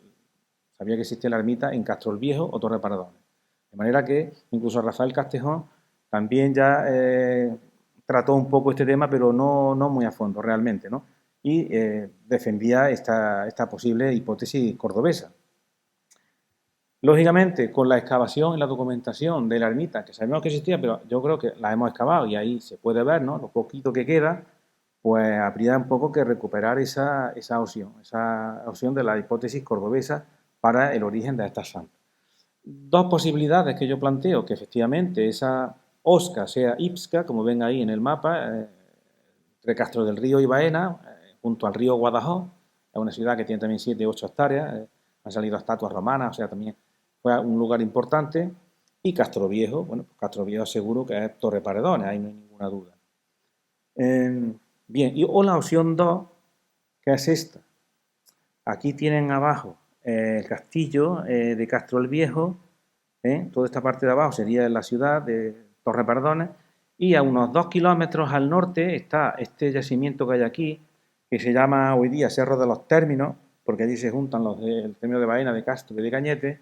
sabía que existía la ermita en Castro el Viejo o Torre Paradones. De manera que incluso Rafael Castejón también ya trató un poco este tema, pero no muy a fondo realmente, ¿no? Y defendía esta posible hipótesis cordobesa. Lógicamente, con la excavación y la documentación de la ermita, que sabemos que existía, pero yo creo que la hemos excavado y ahí se puede ver, ¿no?, lo poquito que queda, pues habría un poco que recuperar esa opción de la hipótesis cordobesa para el origen de estas santas. 2 posibilidades que yo planteo, que efectivamente esa Osca sea Ipsca, como ven ahí en el mapa, entre Castro del Río y Baena, junto al río Guadalhorce, es una ciudad que tiene también 7 u 8 hectáreas, han salido estatuas romanas, o sea, también fue un lugar importante, y Castro Viejo, bueno, pues Castro Viejo seguro que es Torre Paredones, ahí no hay ninguna duda. Bien, o la opción 2, que es esta. Aquí tienen abajo el castillo de Castro el Viejo, toda esta parte de abajo sería la ciudad de Torre Paredones, y a unos 2 kilómetros al norte está este yacimiento que hay aquí, que se llama hoy día Cerro de los Términos, porque allí se juntan los del término de Baena, de Castro y de Cañete,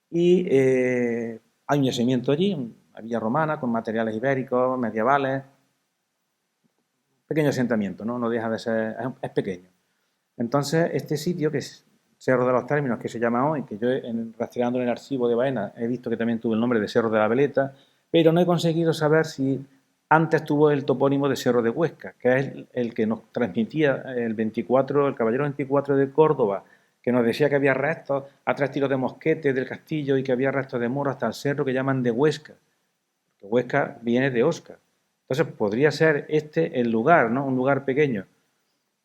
y hay un yacimiento allí, una villa romana con materiales ibéricos, medievales, pequeño asentamiento, no deja de ser, es pequeño. Entonces, este sitio, que es Cerro de los Términos, que se llama hoy, que yo rastreando en el archivo de Baena he visto que también tuvo el nombre de Cerro de la Veleta, pero no he conseguido saber si antes tuvo el topónimo de Cerro de Huesca, que es el que nos transmitía el caballero 24 de Córdoba, que nos decía que había restos a 3 tiros de mosquete del castillo y que había restos de muro hasta el cerro que llaman de Huesca, porque Huesca viene de Osca. Entonces podría ser este el lugar, ¿no?, un lugar pequeño.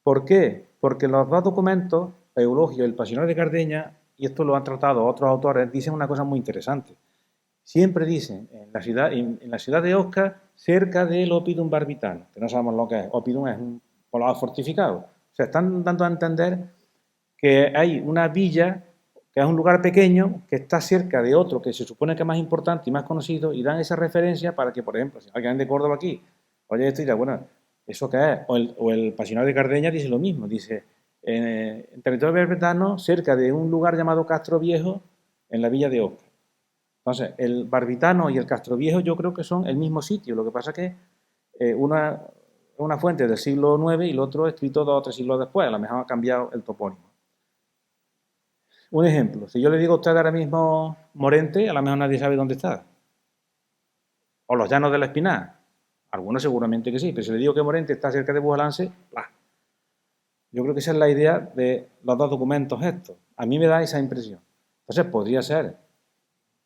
¿Por qué? Porque los 2 documentos, Eulogio y el Pasionario de Cardeña, y esto lo han tratado otros autores, dicen una cosa muy interesante. Siempre dicen en la ciudad de Osca, cerca del Oppidum Barbitano, que no sabemos lo que es. Oppidum es un poblado fortificado. O sea, están dando a entender que hay una villa, que es un lugar pequeño, que está cerca de otro que se supone que es más importante y más conocido, y dan esa referencia para que, por ejemplo, si alguien de Córdoba aquí, oye, esto dirá, bueno, ¿eso qué es? O el Pasionario de Cardeña dice lo mismo, dice, en territorio barbitano, cerca de un lugar llamado Castro Viejo, en la villa de Osca. Entonces, el Barbitano y el Castro Viejo yo creo que son el mismo sitio, lo que pasa es que una fuente del siglo IX y el otro escrito 2 o 3 siglos después, a lo mejor ha cambiado el topónimo. Un ejemplo, si yo le digo a usted ahora mismo Morente, a lo mejor nadie sabe dónde está. O los Llanos del Espinar. Algunos seguramente que sí, pero si le digo que Morente está cerca de Bujalance, ¡plah! Yo creo que esa es la idea de los dos documentos estos. A mí me da esa impresión. Entonces podría ser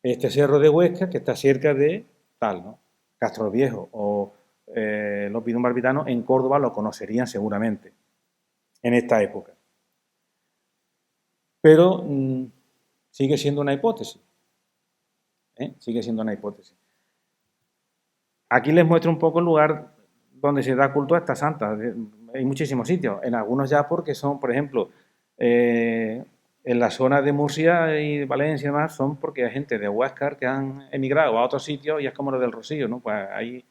este cerro de Huesca que está cerca de tal, ¿no? Castroviejo o los Pinos Barbitanos en Córdoba lo conocerían seguramente en esta época. Pero sigue siendo una hipótesis. Sigue siendo una hipótesis. Aquí les muestro un poco el lugar donde se da culto a esta santa. Hay muchísimos sitios, en algunos ya porque son, por ejemplo, en la zona de Murcia y Valencia y demás, son porque hay gente de Huáscar que han emigrado a otros sitios y es como lo del Rocío, ¿no? Pues hay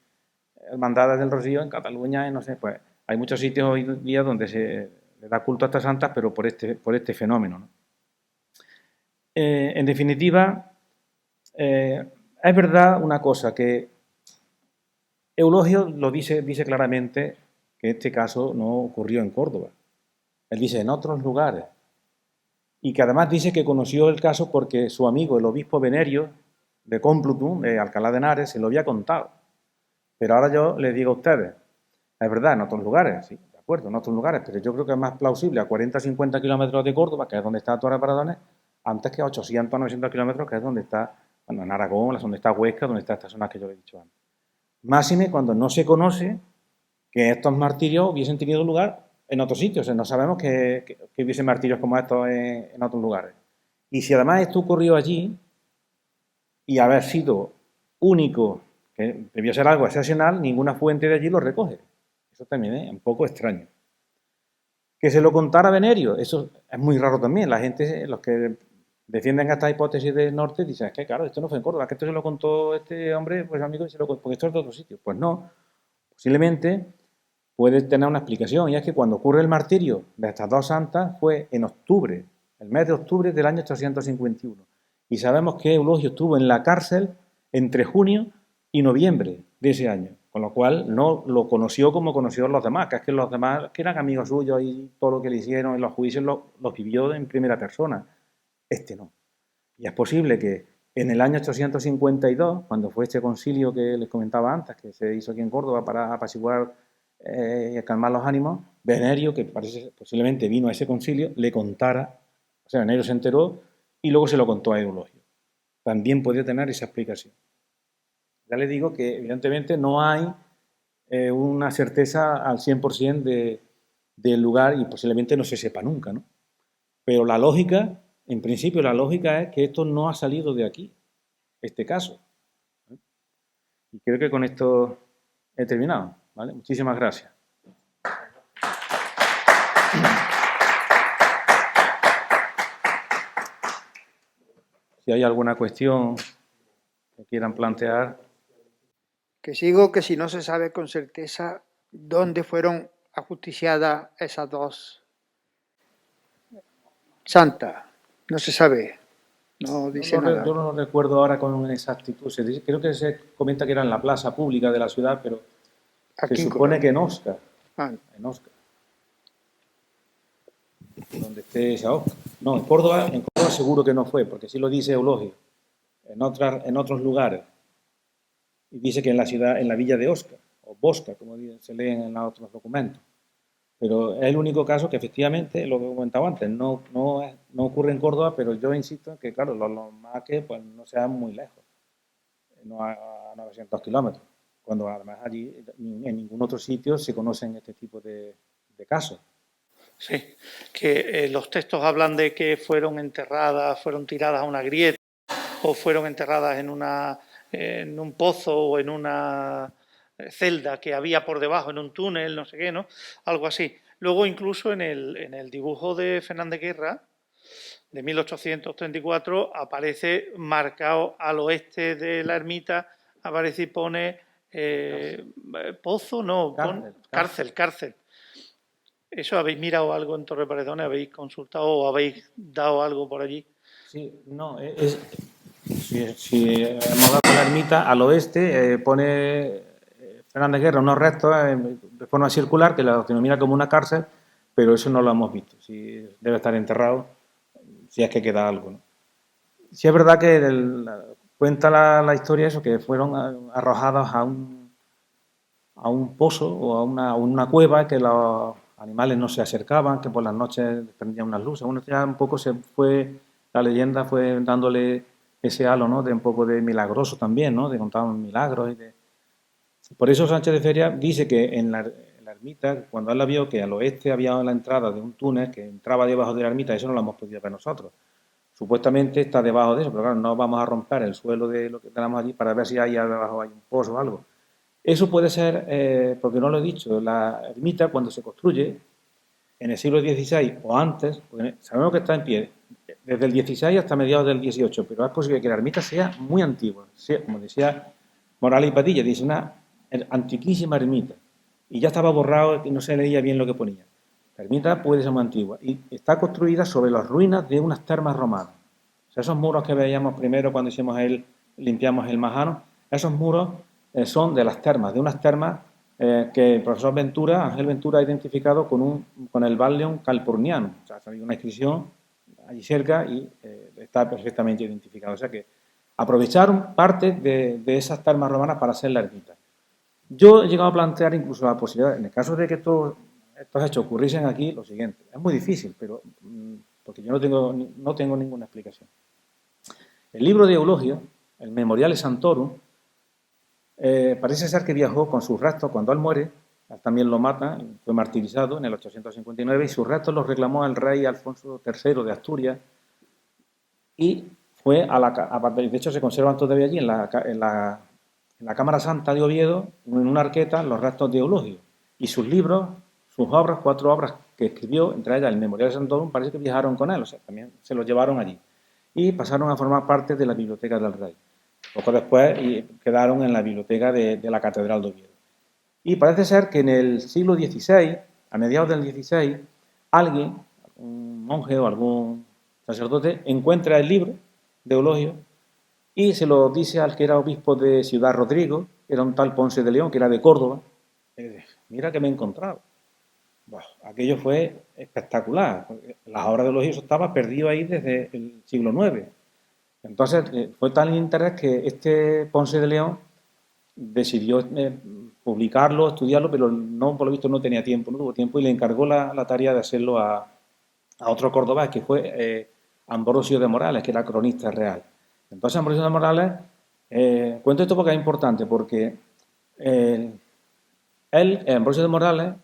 hermandades del Rocío en Cataluña y no sé, pues hay muchos sitios hoy día donde se le da culto a estas santas, pero por este fenómeno, ¿no? En definitiva, es verdad una cosa, que Eulogio lo dice claramente que este caso no ocurrió en Córdoba. Él dice en otros lugares. Y que además dice que conoció el caso porque su amigo, el obispo Venerio, de Complutum, de Alcalá de Henares, se lo había contado. Pero ahora yo les digo a ustedes, es verdad, en otros lugares, sí, de acuerdo, en otros lugares, pero yo creo que es más plausible a 40 o 50 kilómetros de Córdoba, que es donde está Torre Paradones, antes que a 800 o 900 kilómetros, que es donde está, bueno, en Aragón, donde está Huesca, donde está estas zonas que yo le he dicho antes. Máxime cuando no se conoce que estos martirios hubiesen tenido lugar en otros sitios. O sea, no sabemos que hubiesen martirios como estos en otros lugares. Y si además esto ocurrió allí y haber sido único, que debió ser algo excepcional, ninguna fuente de allí lo recoge. Eso también es un poco extraño. Que se lo contara Venerio, eso es muy raro también. La gente, los que defienden esta hipótesis del norte, dicen, es que claro, esto no fue en Córdoba, que esto se lo contó este hombre, pues amigo, y se lo contó, porque esto es de otro sitio. Pues no, posiblemente puede tener una explicación, y es que cuando ocurre el martirio de estas dos santas fue en octubre, el mes de octubre del año 851. Y sabemos que Eulogio estuvo en la cárcel entre junio y noviembre de ese año, con lo cual no lo conoció como conoció los demás, que es que los demás, que eran amigos suyos y todo lo que le hicieron en los juicios los vivió en primera persona. Este no. Y es posible que en el año 852, cuando fue este concilio que les comentaba antes, que se hizo aquí en Córdoba para apaciguar y calmar los ánimos, Venerio, que parece posiblemente vino a ese concilio, le contara, o sea, Venerio se enteró y luego se lo contó a Eulogio. También podría tener esa explicación. Ya les digo que evidentemente no hay una certeza al 100% del lugar y posiblemente no se sepa nunca, ¿no? Pero la lógica, en principio la lógica es que esto no ha salido de aquí, este caso. Y creo que con esto he terminado, ¿vale? Muchísimas gracias. Si hay alguna cuestión que quieran plantear.
Que sigo que si no se sabe con certeza dónde fueron ajusticiadas esas dos santas. No se sabe, no dice nada.
Yo no lo recuerdo ahora con exactitud. Creo que se comenta que era en la plaza pública de la ciudad, pero
Aquí
se supone que en Osca.
Ah,
En Osca. Donde esté esa Osca. No, en Córdoba seguro que no fue, porque sí lo dice Eulogio. En otros lugares. Y dice que en la ciudad, en la villa de Osca, o Bosca, como se leen en los otros documentos. Pero es el único caso que efectivamente, lo que he comentado antes, no ocurre en Córdoba, pero yo insisto en que, claro, los maques pues, no sean muy lejos, no a 900 kilómetros, cuando además allí en ningún otro sitio se conocen este tipo de casos.
Sí, que los textos hablan de que fueron enterradas, fueron tiradas a una grieta o fueron enterradas en un pozo o en una celda que había por debajo, en un túnel, no sé qué, ¿no? Algo así. Luego incluso en el dibujo de Fernández Guerra, de 1834, aparece marcado al oeste de la ermita, aparece y pone pozo, no, cárcel. ¿Eso habéis mirado algo en Torre Paredones? ¿Habéis consultado o habéis dado algo por allí?
Sí, no, si hemos dado la ermita, al oeste pone Fernández Guerra unos restos de forma circular que la denomina como una cárcel, pero eso no lo hemos visto. Si debe estar enterrado, si es que queda algo, ¿no? Sí es verdad que cuenta la historia eso, que fueron arrojados a un pozo o a una cueva, que los animales no se acercaban, que por las noches prendían unas luces. Bueno, ya un poco la leyenda fue dándole ese halo, ¿no? De un poco de milagroso también, ¿no? De contar milagros. Por eso Sánchez de Feria dice que en la ermita, cuando él la vio, que al oeste había la entrada de un túnel que entraba debajo de la ermita, eso no lo hemos podido ver nosotros. Supuestamente está debajo de eso, pero claro, no vamos a romper el suelo de lo que tenemos allí para ver si ahí abajo hay un pozo o algo. Eso puede ser, porque no lo he dicho, la ermita cuando se construye en el siglo XVI o antes, sabemos que está en pie desde el XVI hasta mediados del XVIII, pero es posible que la ermita sea muy antigua, sea, como decía Morales y Padilla, dice una antiquísima ermita, y ya estaba borrado y no se leía bien lo que ponía. La ermita puede ser muy antigua y está construida sobre las ruinas de unas termas romanas. O sea, esos muros que veíamos primero cuando limpiamos el Majano, esos muros son de las termas, de unas termas que el profesor Ángel Ventura, ha identificado con el Balneum Calpurniano. O sea, hay una inscripción allí cerca y está perfectamente identificado. O sea que aprovecharon parte de esas termas romanas para hacer la ermita. Yo he llegado a plantear incluso la posibilidad, en el caso de que estos hechos ocurriesen aquí, lo siguiente. Es muy difícil, pero porque yo no tengo ninguna explicación. El libro de Eulogio, el Memoriale Sanctorum, parece ser que viajó con sus restos cuando él muere. Él también lo mata, fue martirizado en el 859 y sus restos los reclamó el rey Alfonso III de Asturias y fue de hecho se conservan todavía allí en la Cámara Santa de Oviedo, en una arqueta, los restos de Eulogio y sus libros, sus obras, 4 obras que escribió, entre ellas el Memoriale Sanctorum, parece que viajaron con él, o sea, también se los llevaron allí y pasaron a formar parte de la biblioteca del rey. Poco después quedaron en la biblioteca de la Catedral de Oviedo. Y parece ser que en el siglo XVI, a mediados del XVI, alguien, un monje o algún sacerdote, encuentra el libro de Eulogio y se lo dice al que era obispo de Ciudad Rodrigo, era un tal Ponce de León, que era de Córdoba. Y dice, mira que me he encontrado. Bueno, aquello fue espectacular. Las obras de Eulogio estaba perdido ahí desde el siglo IX. Entonces, fue tal interés que este Ponce de León decidió publicarlo, estudiarlo, pero no, por lo visto no tenía tiempo, no tuvo tiempo y le encargó la tarea de hacerlo a otro cordobés, que fue Ambrosio de Morales, que era cronista real. Entonces, Ambrosio de Morales, cuento esto porque es importante, porque Ambrosio de Morales,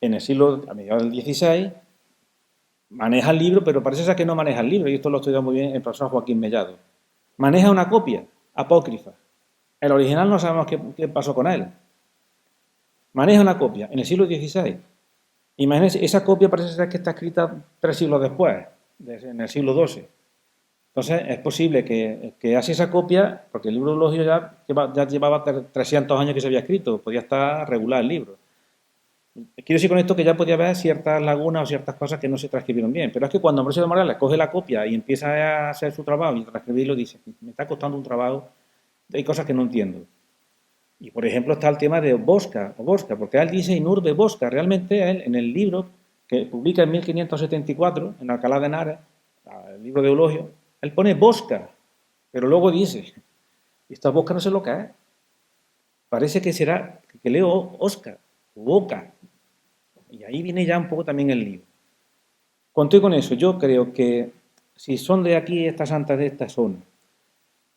a mediados del XVI, maneja el libro, pero parece ser que no maneja el libro, y esto lo estudia muy bien el profesor Joaquín Mellado. Maneja una copia apócrifa. El original no sabemos qué pasó con él. Maneja una copia en el siglo XVI. Imagínense, esa copia parece ser que está escrita 3 siglos después, en el siglo XII. Entonces, es posible que hace esa copia, porque el libro de Eulogio ya llevaba 300 años que se había escrito, podía estar regular el libro. Quiero decir con esto que ya podía haber ciertas lagunas o ciertas cosas que no se transcribieron bien, pero es que cuando Ambrosio de Morales coge la copia y empieza a hacer su trabajo y transcribirlo, dice, me está costando un trabajo, hay cosas que no entiendo. Y por ejemplo está el tema de Bosca, porque él dice Inurbe Bosca, realmente él en el libro que publica en 1574 en Alcalá de Henares, el libro de Eulogio, él pone Bosca, pero luego dice, esta Bosca no sé lo que es, parece que será, que leo Oscar, Boca, y ahí viene ya un poco también el lío. Conté con eso, yo creo que si son de aquí estas santas de esta zona,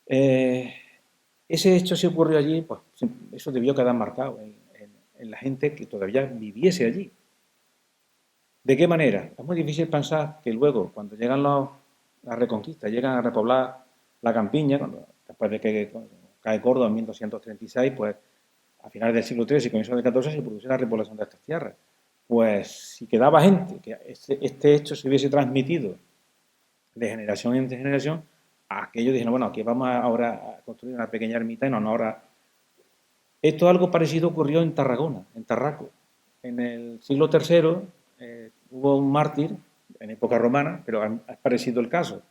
ese hecho se ocurrió allí, pues eso debió quedar marcado en la gente que todavía viviese allí. ¿De qué manera? Es muy difícil pensar que luego, cuando llegan las reconquistas, llegan a repoblar la campiña, después de que cae Córdoba en 1236, pues a finales del siglo XIII y comienzos del XIV se produce la repoblación de estas tierras. Pues si quedaba gente, que este hecho se hubiese transmitido de generación en generación, aquellos dijeron, bueno, aquí vamos ahora a construir una pequeña ermita en honor a... Esto algo parecido ocurrió en Tarragona, en Tarraco. En el siglo III hubo un mártir, en época romana, pero es parecido el caso.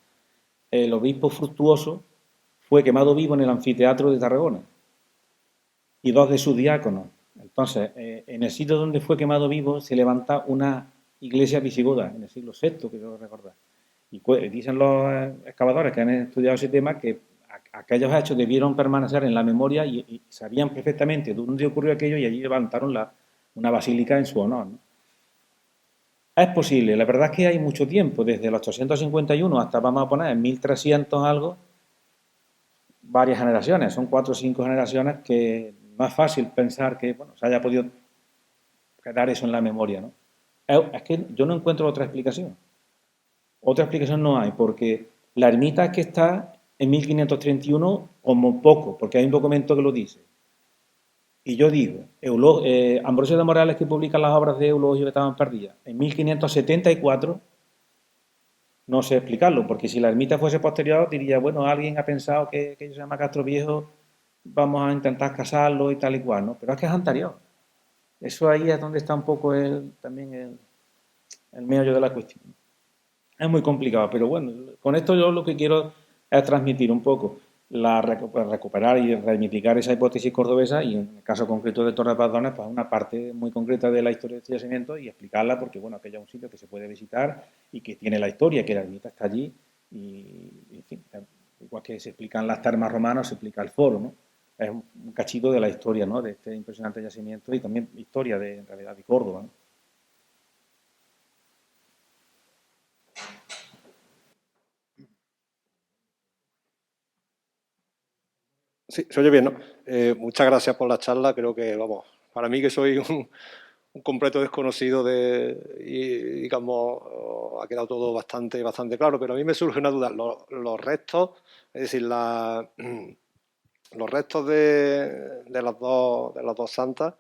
El obispo Fructuoso fue quemado vivo en el anfiteatro de Tarragona y 2 de sus diáconos. Entonces, en el sitio donde fue quemado vivo se levanta una iglesia visigoda, en el siglo VI, quiero recordar. Y dicen los excavadores que han estudiado ese tema que aquellos hechos debieron permanecer en la memoria y sabían perfectamente dónde ocurrió aquello y allí levantaron una basílica en su honor, ¿no? Es posible, la verdad es que hay mucho tiempo, desde el 851 hasta, vamos a poner, 1300 algo, varias generaciones, son 4 o 5 generaciones que no es fácil pensar que bueno, se haya podido quedar eso en la memoria, ¿no? Es que yo no encuentro otra explicación. Otra explicación no hay, porque la ermita es que está en 1531 como poco, porque hay un documento que lo dice. Y yo digo, Ambrosio de Morales, que publica las obras de Eulogio que estaban perdidas, en 1574, no sé explicarlo, porque si la ermita fuese posterior, diría, bueno, alguien ha pensado que se llama Castro Viejo, vamos a intentar casarlo y tal y cual, ¿no? Pero es que es anterior. Eso ahí es donde está un poco también el meollo de la cuestión. Es muy complicado, pero bueno, con esto yo lo que quiero es transmitir un poco, recuperar y reivindicar esa hipótesis cordobesa y en el caso concreto de Torre Padones, pues una parte muy concreta de la historia de este yacimiento y explicarla porque, bueno, aquello es un sitio que se puede visitar y que tiene la historia, que la ermita está allí y en fin, igual que se explican las termas romanas, se explica el foro, ¿no? Es un cachito de la historia, ¿no? De este impresionante yacimiento y también historia en realidad, de Córdoba, ¿no?
Sí, se oye bien, ¿no? Muchas gracias por la charla. Creo que, vamos, para mí que soy un completo desconocido y digamos, ha quedado todo bastante claro, pero a mí me surge una duda. Los restos, es decir, los restos de las dos santas,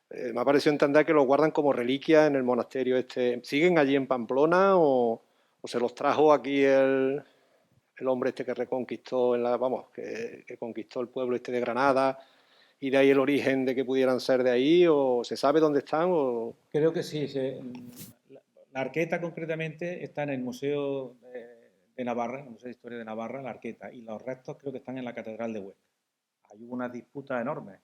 me ha parecido entender que los guardan como reliquias en el monasterio este. ¿Siguen allí en Pamplona o se los trajo aquí el hombre este que reconquistó, que conquistó el pueblo este de Granada, y de ahí el origen de que pudieran ser de ahí, o se sabe dónde están?
Creo que sí. La arqueta concretamente está en el Museo de Navarra, en el Museo de Historia de Navarra, la arqueta, y los restos creo que están en la Catedral de Huesca. Hay unas disputas enormes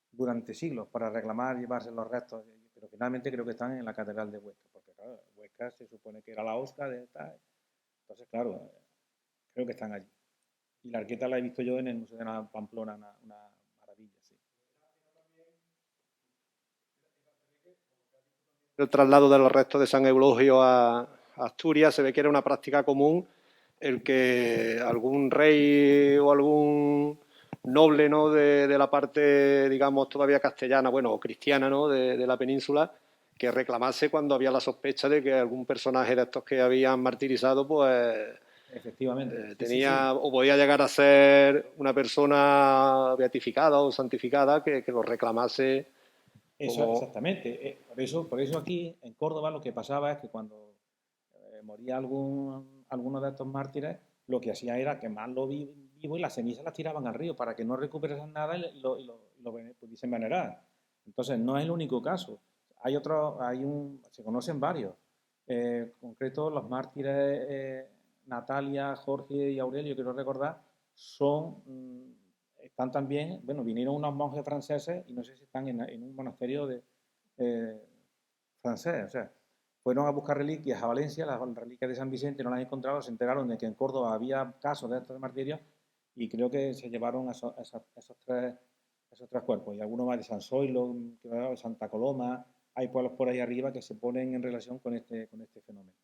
durante siglos para reclamar llevarse los restos, pero finalmente creo que están en la Catedral de Huesca, porque claro, Huesca se supone que era la hostia de esta, entonces claro, creo que están allí. Y la arqueta la he visto yo en el Museo de Pamplona, una maravilla, sí.
El traslado de los restos de San Eulogio a Asturias, se ve que era una práctica común el que algún rey o algún noble, ¿no?, de la parte, digamos, todavía castellana, bueno, o cristiana, ¿no?, de la península, que reclamase cuando había la sospecha de que algún personaje de estos que habían martirizado, pues
Efectivamente.
tenía
Sí.
o podía llegar a ser una persona beatificada o santificada que lo reclamase
Eso,
como...
exactamente. Por eso aquí en Córdoba lo que pasaba es que cuando moría alguno de estos mártires, lo que hacía era quemarlo vivo y las cenizas las tiraban al río para que no recuperasen nada y lo pudiesen venerar. Entonces, no es el único caso. Se conocen varios. Concreto, los mártires Natalia, Jorge y Aurelio, quiero recordar, están también, bueno, vinieron unos monjes franceses y no sé si están en un monasterio eh, francés, o sea, fueron a buscar reliquias a Valencia, las reliquias de San Vicente no las encontraron, se enteraron de que en Córdoba había casos de estos martirios y creo que se llevaron esos tres cuerpos. Y algunos más de San Zoilo, de Santa Coloma, hay pueblos por ahí arriba que se ponen en relación con este fenómeno.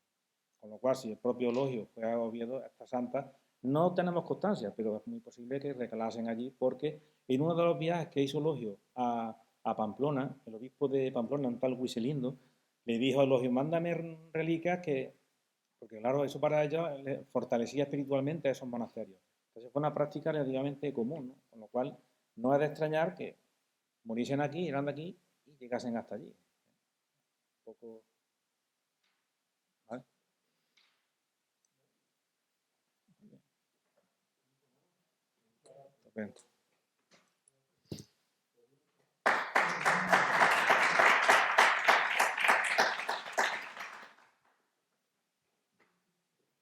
Con lo cual, si el propio Eulogio fue a Oviedo, a esta santa, no tenemos constancia, pero es muy posible que recalasen allí, porque en uno de los viajes que hizo Eulogio a Pamplona, el obispo de Pamplona, un tal Huiselindo, le dijo a Eulogio, mándame reliquias porque claro, eso para ellos les fortalecía espiritualmente a esos monasterios. Entonces fue una práctica relativamente común, ¿no? Con lo cual no es de extrañar que muriesen aquí, eran de aquí y llegasen hasta allí. Un poco, ¿vale? Estupendo.